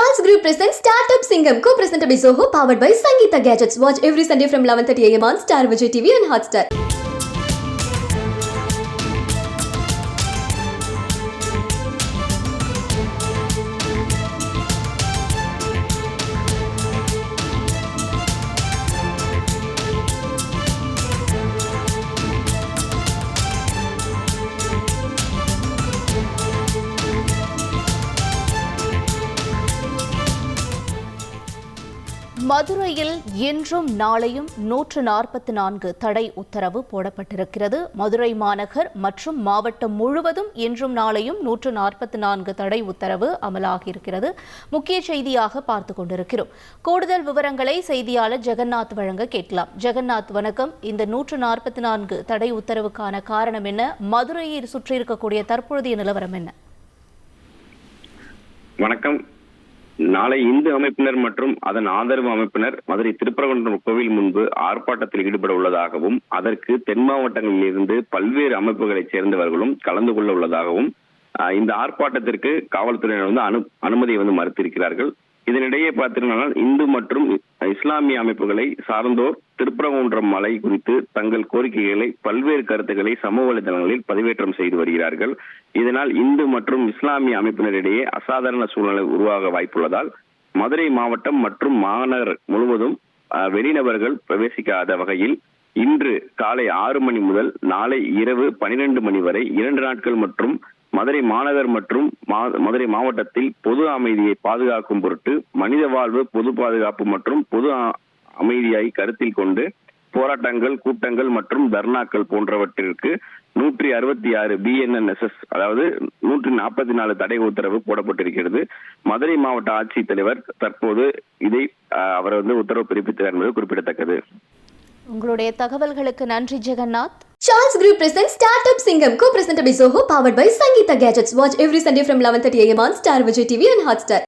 Charles Group presents Startup Singham, co-presented by Zoho, powered by Sangeeta Gadgets. Watch every Sunday from 11:30 a.m. on Star Vijay TV and Hotstar. மதுரையில் இன்றும் நாளையும் 144 தடை உத்தரவு போடப்பட்டிருக்கிறது. மதுரை மாநகர் மற்றும் மாவட்டம் முழுவதும் இன்றும் நாளையும் 144 தடை உத்தரவு அமலாகியிருக்கிறது. முக்கிய செய்தியாக பார்த்துக் கொண்டிருக்கிறோம். கூடுதல் விவரங்களை செய்தியாளர் ஜெகநாத் வழங்க கேட்கலாம். ஜெகநாத், வணக்கம். இந்த 144 தடை உத்தரவுக்கான காரணம் என்ன? மதுரையை சுற்றியிருக்கக்கூடிய தற்போதைய நிலவரம் என்ன? வணக்கம். நாளை இந்து அமைப்பினர் மற்றும் அதன் ஆதரவு அமைப்பினர் மதுரை திருப்பரங்குன்றம் கோவில் முன்பு ஆர்ப்பாட்டத்தில் ஈடுபட உள்ளதாகவும் அதற்கு தென் மாவட்டங்களில் இருந்து பல்வேறு அமைப்புகளைச் சேர்ந்தவர்களும் கலந்து கொள்ள உள்ளதாகவும் இந்த ஆர்ப்பாட்டத்திற்கு காவல்துறையினர் அனுமதியை மறுத்திருக்கிறார்கள். இதனிடையே பார்த்தீங்கன்னா இந்து மற்றும் இஸ்லாமிய அமைப்புகளை சார்ந்தோர் திருப்பரங்குன்றம் மலை குறித்து தங்கள் கோரிக்கைகளை பல்வேறு கருத்துக்களை சமூக வலைதளங்களில் பதிவேற்றம் செய்து வருகிறார்கள். இதனால் இந்து மற்றும் இஸ்லாமிய அமைப்பினரிடையே அசாதாரண சூழ்நிலை உருவாக வாய்ப்புள்ளதால் மதுரை மாவட்டம் மற்றும் மாநகர் முழுவதும் வெளிநபர்கள் பிரவேசிக்காத வகையில் இன்று காலை 6 மணி முதல் நாளை இரவு 12 மணி வரை 2 நாட்கள் மற்றும் மதுரை மாநகர் மற்றும் மதுரை மாவட்டத்தில் பொது அமைதியை பாதுகாக்கும் பொருட்டு மனித வாழ்வு, பொது பாதுகாப்பு மற்றும் பொது அமைதியை கருத்தில் கொண்டு போராட்டங்கள், கூட்டங்கள் மற்றும் தர்ணாக்கள் போன்றவற்றிற்கு 166 BNSS அதாவது 144 தடை உத்தரவு போடப்பட்டிருக்கிறது. மதுரை மாவட்ட ஆட்சித்தலைவர் தற்போது இதை அவர் உத்தரவு பிறப்பித்தார் என்பது குறிப்பிடத்தக்கது. உங்களுடைய தகவல்களுக்கு நன்றி Jagannath. Charles Group presents Startup Singham, co-presented by Zoho, powered by Sangeeta Gadgets. Watch every Sunday from 11:30 a.m. on Star Vijay TV and Hotstar.